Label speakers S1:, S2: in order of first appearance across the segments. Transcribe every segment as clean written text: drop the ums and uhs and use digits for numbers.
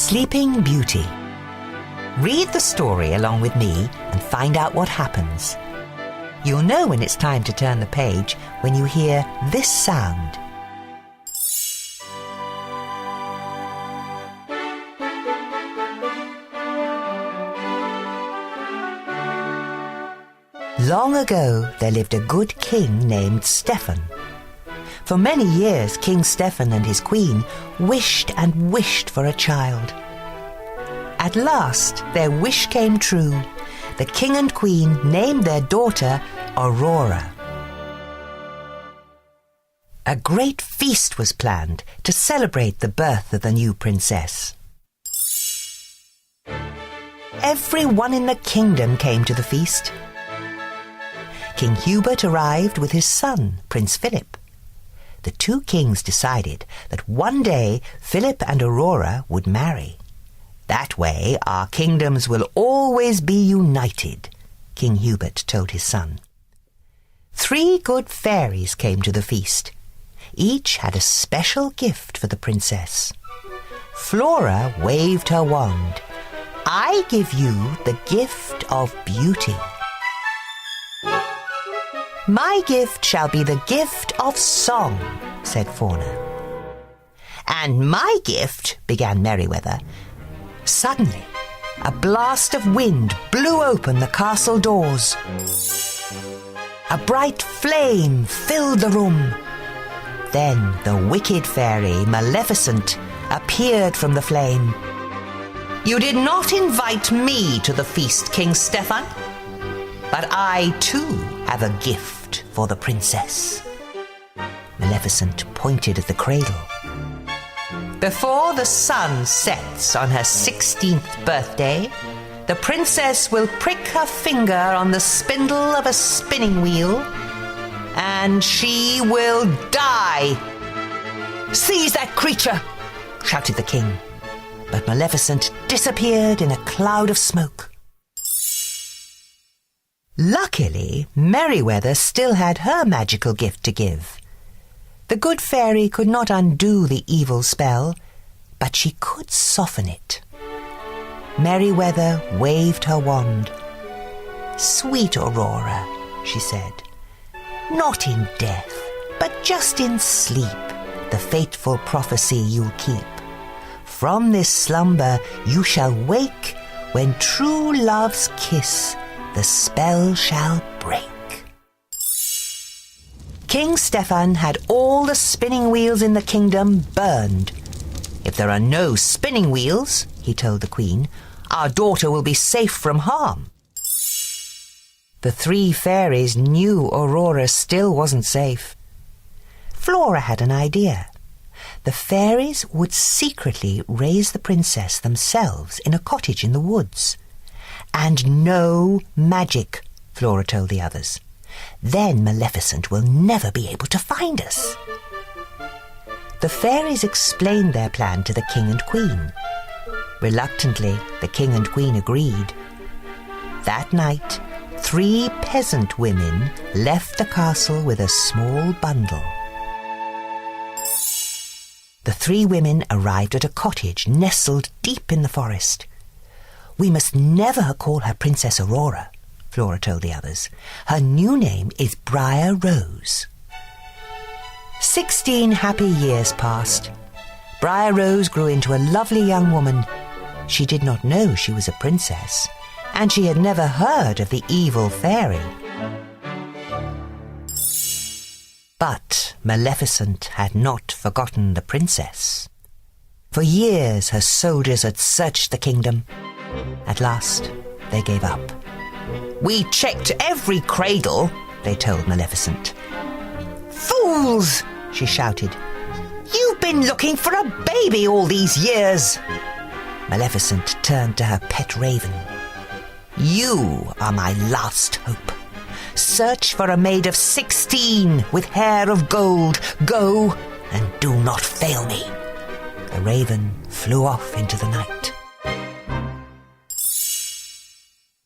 S1: Sleeping Beauty. Read the story along with me and find out what happens. You'll know when it's time to turn the page when you hear this sound. Long ago, there lived a good king named Stephen. For many years, King Stephen and his queen wished and wished for a child. At last, their wish came true. The king and queen named their daughter Aurora. A great feast was planned to celebrate the birth of the new princess. Everyone in the kingdom came to the feast. King Hubert arrived with his son, Prince Philip. The two kings decided that one day Philip and Aurora would marry. That way our kingdoms will always be united, King Hubert told his son. 3 good fairies came to the feast. Each had a special gift for the princess. Flora waved her wand. I give you the gift of beauty. My gift shall be the gift of song, said Fauna. And my gift, began Merryweather. Suddenly, a blast of wind blew open the castle doors. A bright flame filled the room. Then the wicked fairy, Maleficent, appeared from the flame. You did not invite me to the feast, King Stephen, but I too have a gift for the princess. Maleficent pointed at the cradle. Before the sun sets on her 16th birthday, the princess will prick her finger on the spindle of a spinning wheel, and she will die. Seize that creature, shouted the king. But Maleficent disappeared in a cloud of smoke. Luckily, Merryweather still had her magical gift to give. The good fairy could not undo the evil spell, but she could soften it. Merryweather waved her wand. Sweet Aurora, she said, not in death, but just in sleep, the fateful prophecy you'll keep. From this slumber you shall wake, when true love's kiss the spell shall break. King Stephen had all the spinning wheels in the kingdom burned. If there are no spinning wheels, he told the queen, our daughter will be safe from harm. The 3 fairies knew Aurora still wasn't safe. Flora had an idea. The fairies would secretly raise the princess themselves in a cottage in the woods. And no magic, Flora told the others. Then Maleficent will never be able to find us. The fairies explained their plan to the king and queen. Reluctantly, the king and queen agreed. That night, 3 peasant women left the castle with a small bundle. The 3 women arrived at a cottage nestled deep in the forest. We must never call her Princess Aurora, Flora told the others. Her new name is Briar Rose. 16 happy years passed. Briar Rose grew into a lovely young woman. She did not know she was a princess, and she had never heard of the evil fairy. But Maleficent had not forgotten the princess. For years her soldiers had searched the kingdom. At last, they gave up. We checked every cradle, they told Maleficent. Fools, she shouted. You've been looking for a baby all these years. Maleficent turned to her pet raven. You are my last hope. Search for a maid of 16 with hair of gold. Go and do not fail me. The raven flew off into the night.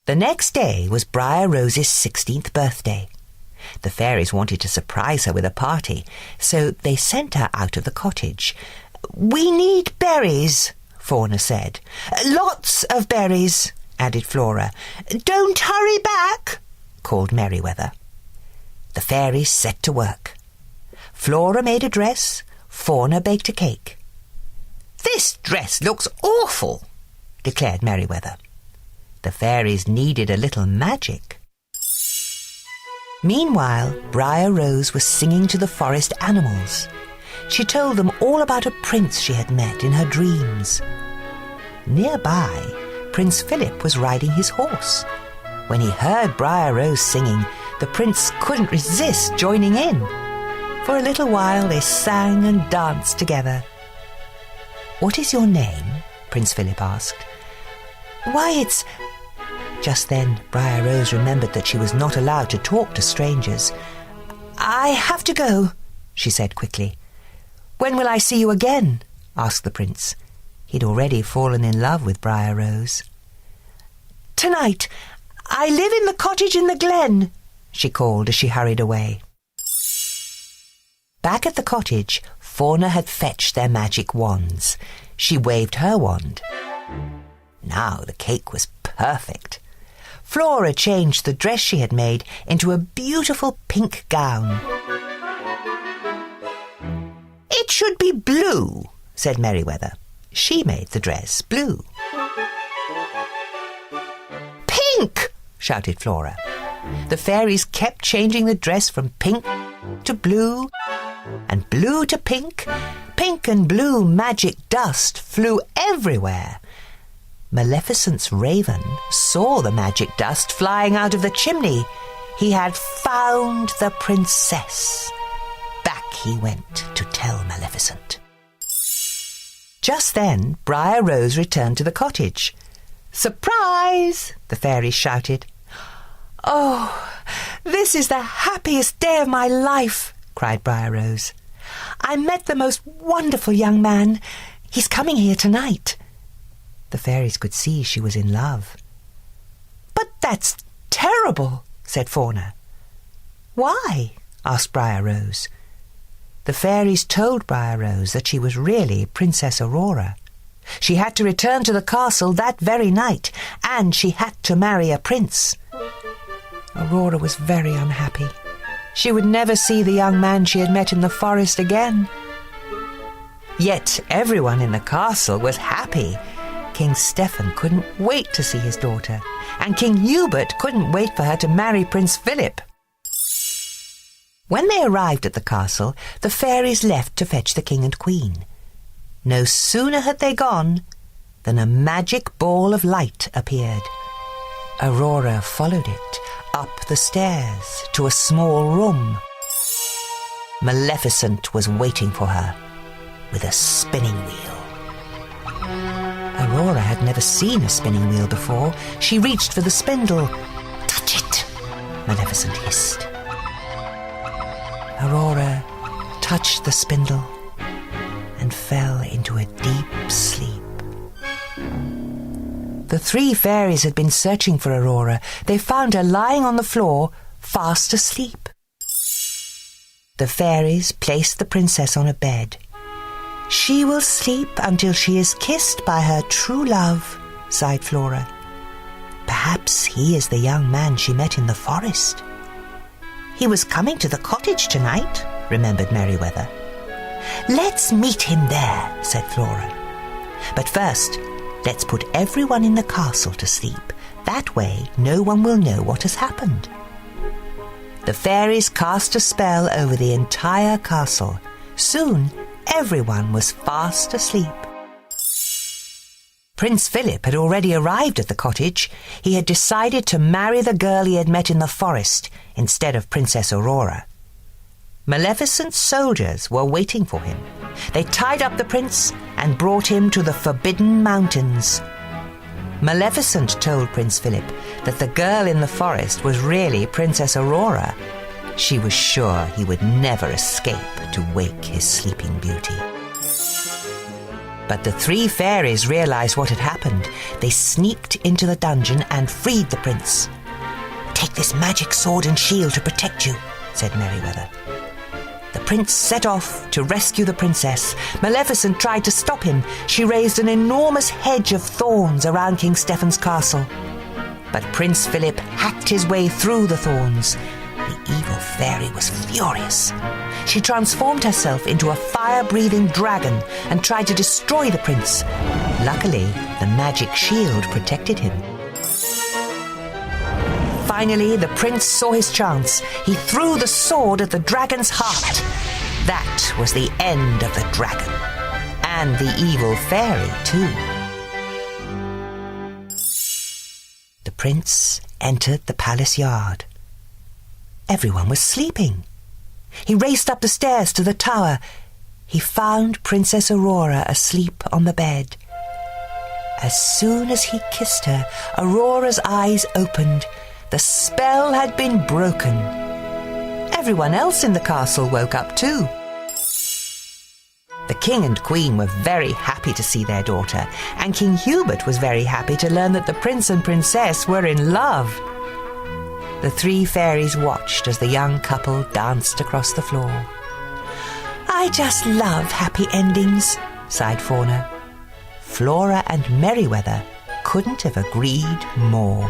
S1: The next day was Briar Rose's 16th birthday. The fairies wanted to surprise her with a party, so they sent her out of the cottage. We need berries, Fauna said. Lots of berries, added Flora. Don't hurry back, called Merryweather. The fairies set to work. Flora made a dress, Fauna baked a cake. This dress looks awful, declared Merryweather. The fairies needed a little magic. Meanwhile, Briar Rose was singing to the forest animals. She told them all about a prince she had met in her dreams. Nearby, Prince Philip was riding his horse. When he heard Briar Rose singing, the prince couldn't resist joining in. For a little while they sang and danced together. What is your name? Prince Philip asked. Why, it's... Just then, Briar Rose remembered that she was not allowed to talk to strangers. I have to go, she said quickly. When will I see you again? Asked the prince. He'd already fallen in love with Briar Rose. Tonight. I live in the cottage in the glen, she called as she hurried away. Back at the cottage, Fauna had fetched their magic wands. She waved her wand. Now the cake was perfect. Flora changed the dress she had made into a beautiful pink gown. It should be blue, said Merryweather. She made the dress blue. Pink, shouted Flora. The fairies kept changing the dress from pink to blue, and blue to pink. Pink and blue magic dust flew everywhere. Maleficent's raven saw the magic dust flying out of the chimney. He had found the princess. Back he went to tell Maleficent. Just then, Briar Rose returned to the cottage. Surprise! The fairies shouted. Oh, this is the happiest day of my life, cried Briar Rose. I met the most wonderful young man. He's coming here tonight. The fairies could see she was in love. But that's terrible, said Fauna. Why? Asked Briar Rose. The fairies told Briar Rose that she was really Princess Aurora. She had to return to the castle that very night, and she had to marry a prince. Aurora was very unhappy. She would never see the young man she had met in the forest again. Yet everyone in the castle was happy. King Stephen couldn't wait to see his daughter, and King Hubert couldn't wait for her to marry Prince Philip. When they arrived at the castle, the fairies left to fetch the king and queen. No sooner had they gone than a magic ball of light appeared. Aurora followed it up the stairs to a small room. Maleficent was waiting for her with a spinning wheel. Aurora had never seen a spinning wheel before. She reached for the spindle. Touch it, Maleficent hissed. Aurora touched the spindle and fell into a deep sleep. The three fairies had been searching for Aurora. They found her lying on the floor, fast asleep. The fairies placed the princess on a bed. She will sleep until she is kissed by her true love, sighed Flora. Perhaps he is the young man she met in the forest. He was coming to the cottage tonight, remembered Merryweather. Let's meet him there, said Flora. But first, let's put everyone in the castle to sleep. That way, no one will know what has happened. The fairies cast a spell over the entire castle. Soon, everyone was fast asleep. Prince Philip had already arrived at the cottage. He had decided to marry the girl he had met in the forest instead of Princess Aurora. Maleficent's soldiers were waiting for him. They tied up the prince and brought him to the Forbidden Mountains. Maleficent told Prince Philip that the girl in the forest was really Princess Aurora. She was sure he would never escape to wake his sleeping beauty. But the three fairies realized what had happened. They sneaked into the dungeon and freed the prince. Take this magic sword and shield to protect you, said Merryweather. The prince set off to rescue the princess. Maleficent tried to stop him. She raised an enormous hedge of thorns around King Stephen's castle. But Prince Philip hacked his way through the thorns. The evil fairy was furious. She transformed herself into a fire-breathing dragon and tried to destroy the prince. Luckily, the magic shield protected him. Finally, the prince saw his chance. He threw the sword at the dragon's heart. That was the end of the dragon. And the evil fairy, too. The prince entered the palace yard. Everyone was sleeping. He raced up the stairs to the tower. He found Princess Aurora asleep on the bed. As soon as he kissed her, Aurora's eyes opened. The spell had been broken. Everyone else in the castle woke up too. The king and queen were very happy to see their daughter, and King Hubert was very happy to learn that the prince and princess were in love. The three fairies watched as the young couple danced across the floor. "I just love happy endings," sighed Fauna. Flora and Merryweather couldn't have agreed more.